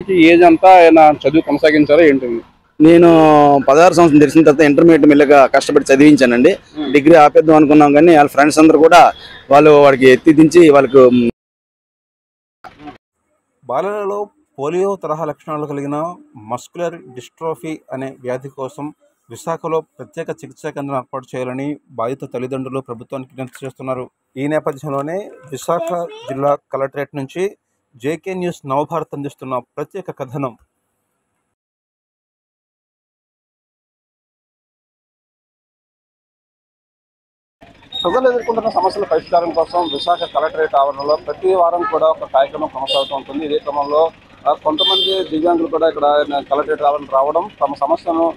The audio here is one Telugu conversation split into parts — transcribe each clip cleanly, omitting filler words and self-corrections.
ఇప్పటికి ఏజ్ అంతా ఆయన చదువు కొనసాగించారా ఏంటి? నేను 16 సంవత్సరం తెలిసిన తర్వాత ఇంటర్మీడియట్ మెల్లగా కష్టపడి చదివించానండి. డిగ్రీ ఆపేద్దాం అనుకున్నాం కానీ వాళ్ళ ఫ్రెండ్స్ అందరూ కూడా వాడికి ఎత్తి దించి వాళ్ళకు బాలలలో పోలియో తరహా లక్షణాలు కలిగిన మస్కులర్ డిస్ట్రోఫీ అనే వ్యాధి కోసం విశాఖలో ప్రత్యేక చికిత్సా కేంద్రం ఏర్పాటు చేయాలని బాధిత తల్లిదండ్రులు ప్రభుత్వానికి విజ్ఞప్తి చేస్తున్నారు. ఈ నేపథ్యంలోనే విశాఖ జిల్లా కలెక్టరేట్ నుంచి జేకే న్యూస్ నవభారత్ అందిస్తున్న ప్రత్యేక కథనం. ప్రజలు ఎదుర్కొంటున్న సమస్యల పరిష్కారం కోసం విశాఖ కలెక్టరేట్ ఆవరణలో ప్రతి వారం కూడా ఒక కార్యక్రమం కొనసాగుతూ ఉంటుంది. ఇదే క్రమంలో కొంతమంది దివ్యాంగులు కూడా ఇక్కడ కలెక్టరేట్ ఆవరణ రావడం, తమ సమస్యను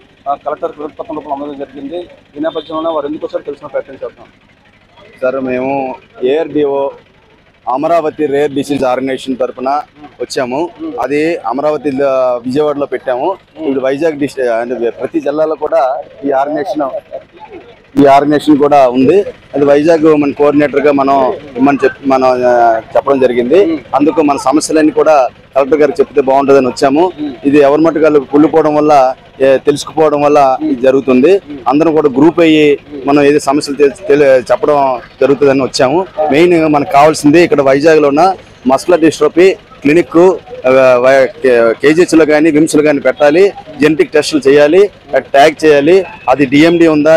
కలెక్టర్ వినతిపత్రం రూపంలో అందడం జరిగింది. ఈ నేపథ్యంలోనే వారు ఎందుకు వచ్చారో తెలిసిన ప్రయత్నం చేస్తాం. సార్, మేము ఏఆర్డిఓ అమరావతి రేర్ డిసీజ్ ఆర్గనైజేషన్ తరఫున వచ్చాము. అది అమరావతి విజయవాడలో పెట్టాము. ఇప్పుడు వైజాగ్ డిస్ట్రిక్ట్ ప్రతి జిల్లాలో కూడా ఈ ఆర్గనైజేషన్ కూడా ఉంది. అది వైజాగ్ మన కోఆర్డినేటర్గా మనం చెప్పడం జరిగింది. అందుకు మన సమస్యలన్నీ కూడా కలెక్టర్ గారికి చెప్తే బాగుంటుందని వచ్చాము. ఇది ఎవరి మట్టుకు కుళ్ళిపోవడం వల్ల తెలుసుకుపోవడం వల్ల ఇది జరుగుతుంది. అందరం కూడా గ్రూప్ అయ్యి మనం ఏదో సమస్యలు చెప్పడం జరుగుతుందని వచ్చాము. మెయిన్ మనకు కావాల్సింది ఇక్కడ వైజాగ్లో ఉన్న మస్కులర్ డిస్ట్రోఫీ క్లినిక్ కేజీహెచ్లో కానీ విమ్స్లో కానీ పెట్టాలి. జెనెటిక్ టెస్టులు చేయాలి, ట్యాగ్ చేయాలి. అది డిఎండి ఉందా,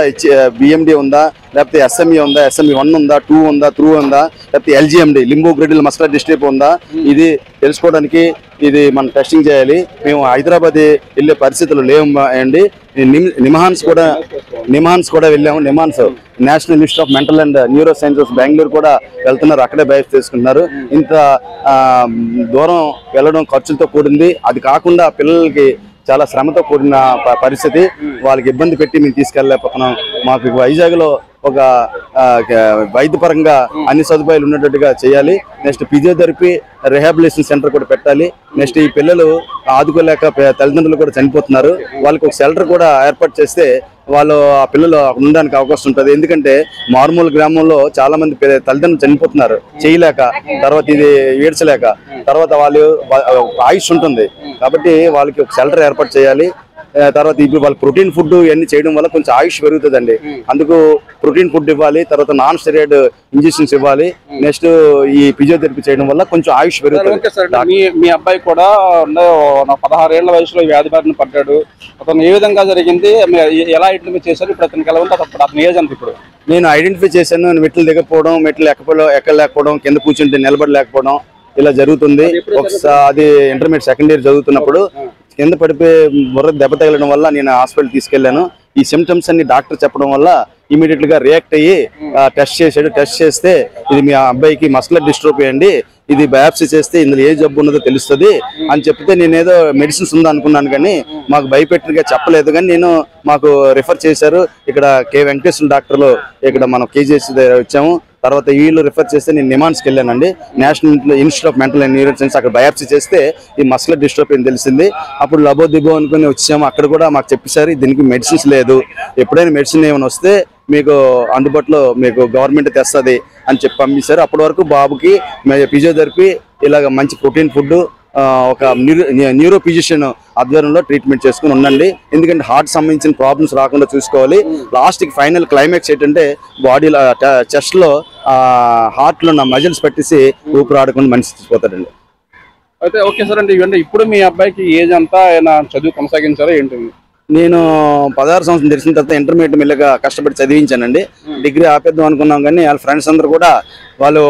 బిఎండి ఉందా, లేకపోతే ఎస్ఎంఈ ఉందా, ఎస్ఎంఈ 1 ఉందా, 2 ఉందా, 3 ఉందా, లేకపోతే ఎల్జిఎండి లింబోగ్రెడిల్ మస్కులర్ డిస్ట్రోఫీ ఉందా, ఇది తెలుసుకోవడానికి ఇది మనం టెస్టింగ్ చేయాలి. మేము హైదరాబాద్ వెళ్ళే పరిస్థితులు లేవు అండి. నిమాన్స్ కూడా వెళ్ళాము. NIMHANS National Institute of Mental and Neuro Sciences Bengaluru కూడా వెళ్తున్నారు. అక్కడే బయట తీసుకుంటున్నారు. ఇంత దూరం వెళ్ళడం ఖర్చులతో కూడింది. అది కాకుండా పిల్లలకి చాలా శ్రమతో కూడిన పరిస్థితి. వాళ్ళకి ఇబ్బంది పెట్టి మేము తీసుకెళ్ళలేకపోతున్నాం. మాకు వైజాగ్లో ఒక వైద్యపరంగా అన్ని సదుపాయాలు ఉన్నట్టుగా చేయాలి. నెక్స్ట్ ఫిజియోథెరపీ రిహాబిలిటేషన్ సెంటర్ కూడా పెట్టాలి. నెక్స్ట్ ఈ పిల్లలు ఆదుకోలేక తల్లిదండ్రులు కూడా చనిపోతున్నారు. వాళ్ళకి ఒక షెల్టర్ కూడా ఏర్పాటు చేస్తే వాళ్ళు ఆ పిల్లలు ఉండడానికి అవకాశం ఉంటుంది. ఎందుకంటే మారుమూల గ్రామంలో చాలా మంది తల్లిదండ్రులు చనిపోతున్నారు చేయలేక, తర్వాత ఇది ఏడ్చలేక, తర్వాత వాళ్ళు ఆయుష్ ఉంటుంది. కాబట్టి వాళ్ళకి ఒక షెల్టర్ ఏర్పాటు చేయాలి. తర్వాత ఇప్పుడు వాళ్ళకి ప్రోటీన్ ఫుడ్ ఇవన్నీ చేయడం వల్ల కొంచెం ఆయుష్ పెరుగుతుందండి. అందుకు ప్రోటీన్ ఫుడ్ ఇవ్వాలి, తర్వాత నాన్ స్టెరాయిడ్ ఇంజెక్షన్స్ ఇవ్వాలి. నెక్స్ట్ ఈ ఫిజియోథెరపీ చేయడం వల్ల కొంచెం ఆయుష్ పెరుగుతుంది. మీ అబ్బాయి కూడా 16 ఏళ్ల వయసులో వ్యాధి బారిన పడ్డాడు. అతను ఏ విధంగా జరిగింది, ఎలా ఐడెంటిఫై చేశారు, ఇప్పుడు అతనికి ఎలా ఉంది, అతను ఏజ్ అంత? ఇప్పుడు నేను ఐడెంటిఫై చేశాను. మెట్లు దిగకపోవడం, మెట్లు ఎక్కలేకపోవడం, కింద కూర్చుంటే నిలబడలేకపోవడం ఇలా జరుగుతుంది. ఒకసారి అది ఇంటర్మీడియట్ సెకండ్ ఇయర్ చదువుతున్నప్పుడు కింద పడిపోయి బుర్ర దెబ్బ తగలడం వల్ల నేను హాస్పిటల్ తీసుకెళ్లాను. ఈ సిమ్టమ్స్ అన్ని డాక్టర్ చెప్పడం వల్ల ఇమీడియట్ గా రియాక్ట్ అయ్యి టెస్ట్ చేశాడు. టెస్ట్ చేస్తే ఇది మీ అబ్బాయికి మస్కులర్ డిస్ట్రోఫీ అండి, ఇది బయాప్సీ చేస్తే ఇందులో ఏ జబ్బు ఉన్నదో తెలుస్తుంది అని చెప్తే నేనేదో మెడిసిన్స్ ఉందా అనుకున్నాను. కానీ మాకు భయపెట్టినగా చెప్పలేదు. కానీ మాకు రిఫర్ చేశారు. ఇక్కడ కె వెంకటేశ్వర డాక్టర్లు ఇక్కడ మనం కేజీహెచ్ దగ్గర వచ్చాము. తర్వాత వీళ్ళు రిఫర్ చేస్తే నేను నిమాన్స్కి వెళ్ళానండి. National Institute of Mental and neuro science. అక్కడ బయాప్సీ చేస్తే ఈ మస్కులర్ డిస్ట్రోఫీ అని తెలిసింది. అప్పుడు లబో దిబో అనుకుని వచ్చాము. అక్కడ కూడా మాకు చెప్పేశారు దీనికి మెడిసిన్స్ లేదు, ఎప్పుడైనా మెడిసిన్ ఏమైనా వస్తే మీకు అందుబాటులో మీకు గవర్నమెంట్ తెస్తుంది అని చెప్పి పంపించారు. అప్పటి వరకు బాబుకి ఫిజియోథెరపీ ఇలాగ మంచి ప్రోటీన్ ఫుడ్ ఒక న్యూరో ఫిజిషియన్ ఆధ్వర్యంలో ట్రీట్మెంట్ చేసుకుని ఉండండి. ఎందుకంటే హార్ట్ సంబంధించిన ప్రాబ్లమ్స్ రాకుండా చూసుకోవాలి. లాస్ట్కి ఫైనల్ క్లైమాక్స్ ఏంటంటే బాడీలో చెస్ట్లో హార్ట్లో ఉన్న మజిల్స్ పట్టేసి ఊపిరి ఆడకుండా మనిషి చచ్చిపోతాడండి. అయితే ఓకే సార్, అంటే ఇవంటే ఇప్పుడు మీ అబ్బాయికి ఏజ్ అంతా ఆయన చదువు కొనసాగించారా ఏంటి? నేను 16 సంవత్సరం తెలిసిన తర్వాత ఇంటర్మీడియట్ మెల్లగా కష్టపడి చదివించానండి. డిగ్రీ ఆపేద్దాం అనుకున్నాం కానీ వాళ్ళ ఫ్రెండ్స్ అందరూ కూడా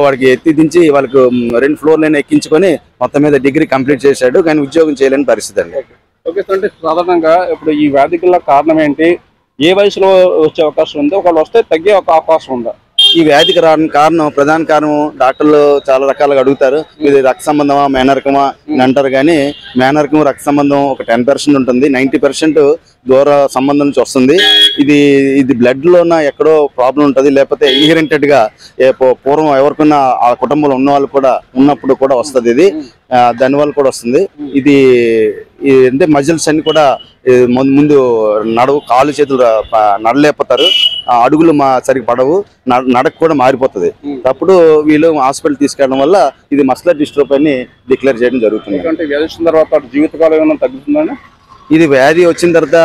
వాడికి ఎత్తి దించి వాళ్ళకు 2 ఫ్లోర్లైనా ఎక్కించుకొని మొత్తం మీద డిగ్రీ కంప్లీట్ చేశాడు. కానీ ఉద్యోగం చేయలేని పరిస్థితి అండి. ఓకే సార్, అంటే సాధారణంగా ఇప్పుడు ఈ వ్యాధికి కారణం ఏంటి, ఏ వయసులో వచ్చే అవకాశం ఉంది, ఒకవేళ వస్తే తగ్గే ఒక అవకాశం ఉందా? ఈ వ్యాధికి కారణం ప్రధాన కారణం డాక్టర్లు చాలా రకాలుగా అడుగుతారు. ఇది రక్త సంబంధమా మేనరకమా అని అంటారు. కానీ మేనరకం రక్త సంబంధం ఒక 10% ఉంటుంది. 90% దూర సంబంధం నుంచి వస్తుంది. ఇది బ్లడ్ లోన ఎక్కడో ప్రాబ్లం ఉంటుంది, లేకపోతే ఇన్హెరెంటెడ్ గా పూర్వం ఎవరికైనా ఆ కుటుంబంలో ఉన్న వాళ్ళు కూడా ఉన్నప్పుడు కూడా వస్తుంది. ఇది దానివల్ల కూడా వస్తుంది. ఇది అంటే మజిల్స్ అన్ని కూడా ముందు నడవు, కాళ్ళు చేతులు నడలేకపోతారు, అడుగులు సరిగ్గా పడవు, నడక కూడా మారిపోతుంది. అప్పుడు వీళ్ళు హాస్పిటల్ తీసుకెళ్ళడం వల్ల ఇది మస్కులర్ డిస్ట్రోఫీ అని డిక్లేర్ చేయడం జరుగుతుంది. వ్యాధి వచ్చిన తర్వాత జీవితకాలం ఏమైనా తగ్గుతుందని, ఇది వ్యాధి వచ్చిన తర్వాత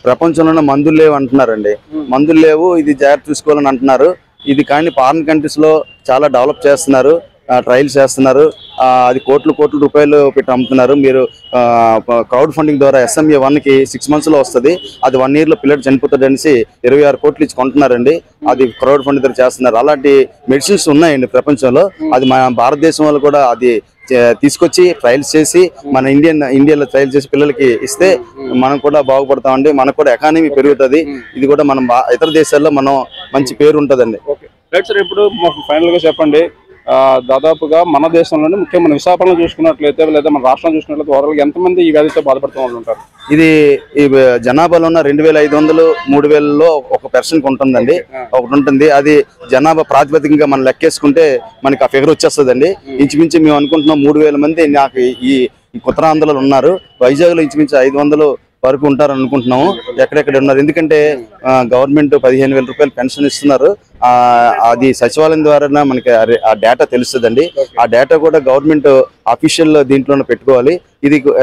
ప్రపంచంలోనే మందులు లేవు అంటున్నారండి. మందులు లేవు, ఇది జాగ్రత్త చూసుకోవాలని అంటున్నారు. ఇది కానీ ఫారిన్ కంట్రీస్ లో చాలా డెవలప్ చేస్తున్నారు, ట్రయల్స్ చేస్తున్నారు. అది కోట్ల రూపాయలు పెట్టి అమ్ముతున్నారు. మీరు క్రౌడ్ ఫండింగ్ ద్వారా SMA 1కి 6 months లో వస్తుంది. అది 1 year లో పిల్లలు చనిపోతాడు అనేసి 26 కోట్లు ఇచ్చి కొంటున్నారండి. అది క్రౌడ్ ఫండింగ్ ద్వారా చేస్తున్నారు. అలాంటి మెడిసిన్స్ ఉన్నాయండి ప్రపంచంలో. అది మన భారతదేశం వాళ్ళు కూడా అది తీసుకొచ్చి ట్రయల్స్ చేసి మన ఇండియాలో ట్రయల్ చేసి పిల్లలకి ఇస్తే మనం కూడా బాగుపడతామండి. మనకు కూడా ఎకానమీ పెరుగుతుంది. ఇది కూడా మనం ఇతర దేశాల్లో మనం మంచి పేరు ఉంటుందండి. రైట్ సార్, ఇప్పుడు మాకు ఫైనల్ గా చెప్పండి, దాదాపుగా మన దేశంలోనే ముఖ్యంగా మన విశాఖపట్నం చూసుకున్నట్లయితే లేదా మన రాష్ట్రం చూసుకున్నట్లయితే ఓవరాల్ ఎంతమంది ఈ వ్యాధితో బాధపడుతూ ఉంటారు? ఇది ఈ జనాభాలో ఉన్న 2500 3000లో ఒక పర్సన్కి ఉంటుందండి, ఒకటి ఉంటుంది. అది జనాభా ప్రాతిపదికంగా మనం లెక్కేసుకుంటే మనకి ఆ ఫిగర్ వచ్చేస్తుందండి. ఇంచుమించు మేము అనుకుంటున్నాం 3000 మంది నాకు ఈ ఉత్తరాంధ్రలో ఉన్నారు. వైజాగ్లో ఇంచుమించు 500 వరకు ఉంటారు అనుకుంటున్నాము. ఎక్కడెక్కడ ఉన్నారు, ఎందుకంటే గవర్నమెంట్ 15,000 రూపాయలు పెన్షన్ ఇస్తున్నారు. అది సచివాలయం ద్వారా మనకి ఆ డేటా తెలుస్తుందండి. ఆ డేటా కూడా గవర్నమెంట్ అఫీషియల్ దీంట్లోనే పెట్టుకోవాలి.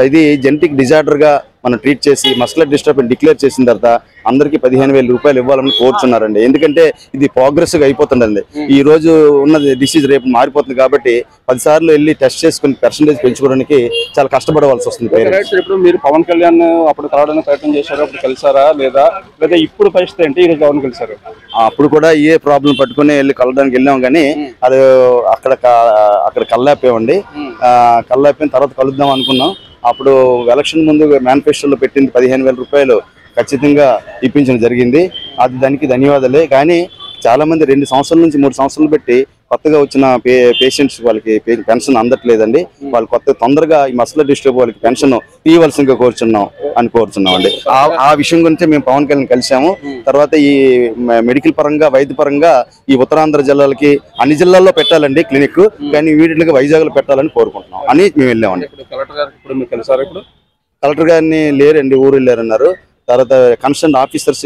ఇది జెనెటిక్ డిజార్డర్ గా మనం ట్రీట్ చేసి మస్కులర్ డిస్ట్రోఫీ డిక్లేర్ చేసిన తర్వాత అందరికీ 15,000 రూపాయలు ఇవ్వాలని కోరుచున్నారండి. ఎందుకంటే ఇది ప్రోగ్రెసివ్ గా అయిపోతుందండి. ఈ రోజు ఉన్న డిసీజ్ రేపు మారిపోతుంది కాబట్టి 10 సార్లు వెళ్ళి టెస్ట్ చేసుకుని పర్సెంటేజ్ పెంచుకోవడానికి చాలా కష్టపడవలసి వస్తుంది. ఇప్పుడు మీరు పవన్ కళ్యాణ్ అప్పుడు కలవడానికి ప్రయత్నం చేశారు, అప్పుడు కలిసారా లేదా ఇప్పుడు పరిస్థితి ఏంటి? ఈరోజు పవన్ కలిసారు, అప్పుడు కూడా ఏ ప్రాబ్లం పట్టుకుని వెళ్ళి కలవడానికి వెళ్ళాం, కానీ అది అక్కడ కల్లాపోయామండి. కల్లాపోయిన తర్వాత కలుద్దాం అనుకున్నాం. అప్పుడు ఎలక్షన్ ముందు మేనిఫెస్టోలో పెట్టింది 15,000 రూపాయలు ఖచ్చితంగా ఇప్పించడం జరిగింది. అది దానికి ధన్యవాదాలే. కానీ చాలా మంది 2 సంవత్సరాల నుంచి 3 సంవత్సరాలు పెట్టి కొత్తగా వచ్చిన పేషెంట్స్ వాళ్ళకి పెన్షన్ అందట్లేదండి. వాళ్ళు తొందరగా ఈ మస్కులర్ డిస్ట్రోఫీ వాళ్ళకి పెన్షన్ ఇవ్వాల్సిందిగా కోరుచున్నాం అండి. ఆ విషయం గురించి మేము పవన్ కళ్యాణ్ కలిసాము. తర్వాత ఈ మెడికల్ పరంగా వైద్య పరంగా ఈ ఉత్తరాంధ్ర జిల్లాలకి అన్ని జిల్లాల్లో పెట్టాలండి క్లినిక్, కానీ వీటికి వైజాగ్ లో పెట్టాలని కోరుకుంటున్నాం అని మేము వెళ్ళామండి. కలెక్టర్ గారిని లేరండి, ఊరు వెళ్ళారన్నారు. తర్వాత కన్సర్న్ ఆఫీసర్స్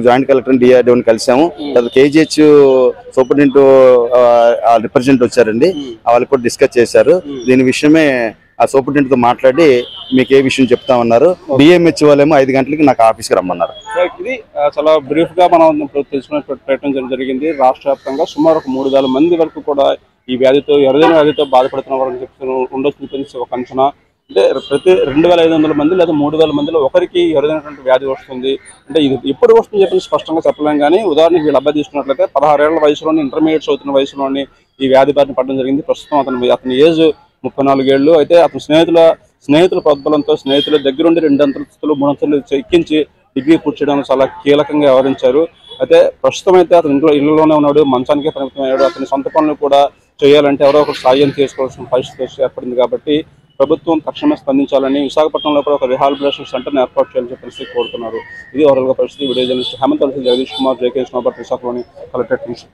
జాయింట్ కలెక్టర్ DRDOని కలిసాము. తర్వాత KGH సూపరింటెండెంట్ రిప్రజెంట్ వచ్చారండి, వాళ్ళు కూడా డిస్కస్ చేశారు. దీని విషయమే ఆ సూపరింటెండెంట్ తో మాట్లాడి మీకు ఏ విషయం చెప్తామన్నారు. DMH వాళ్ళేమో 5 గంటలకి నాకు ఆఫీస్కి రమ్మన్నారు. ఇది చాలా బ్రీఫ్ గా మనం తెలుసుకునే ప్రయత్నం జరిగింది. రాష్ట్ర వ్యాప్తంగా సుమారు 3,000 మంది వరకు కూడా ఈ వ్యాధితో ఎరుదైన వ్యాధితో బాధపడుతున్న వారని చెప్తూ ఉండొచ్చు ఒక అంచనా. అంటే ప్రతి 2,500 మంది లేదా 3,000 మందిలో ఒకరికి ఎరుదైనటువంటి వ్యాధి వస్తుంది. అంటే ఇది ఎప్పుడు వస్తుంది చెప్పి స్పష్టంగా చెప్పలేం, కానీ ఉదాహరణకి వీళ్ళు అబ్బాయి తీసుకున్నట్లయితే 16 ఏళ్ల వయసులోని ఇంటర్మీడియట్స్ అవుతున్న వయసులోని ఈ వ్యాధి బారిన పడడం జరిగింది. ప్రస్తుతం అతని ఏజ్ 34 ఏళ్ళు. అయితే అతని స్నేహితుల ప్రోద్బలంతో స్నేహితుల దగ్గరుండి 2 అంతస్తులు 3 అంతస్తులు ఎక్కించి డిగ్రీ పూర్తి చేయడానికి చాలా కీలకంగా వ్యవహరించారు. అయితే ప్రస్తుతం అయితే అతని ఇళ్లలోనే ఉన్నాడు, మంచానికే పరిమితమయ్యాడు. అతని సొంత పనులు కూడా చేయాలంటే ఎవరో ఒకరు సాయం చేసుకోవాల్సిన పరిస్థితి ఏర్పడింది. కాబట్టి ప్రభుత్వం తక్షణమే స్పందించాలని, విశాఖపట్నంలో కూడా ఒక రిహాబిలిటేషన్ సెంటర్ని ఏర్పాటు చేయాలని చెప్పేసి కోరుతున్నారు. ఇది ఓవరాల్గా పరిస్థితి. Video journalist Hemanth Jagadish Kumar, JK విశాఖలోని కలెక్టరేట్ నుంచి.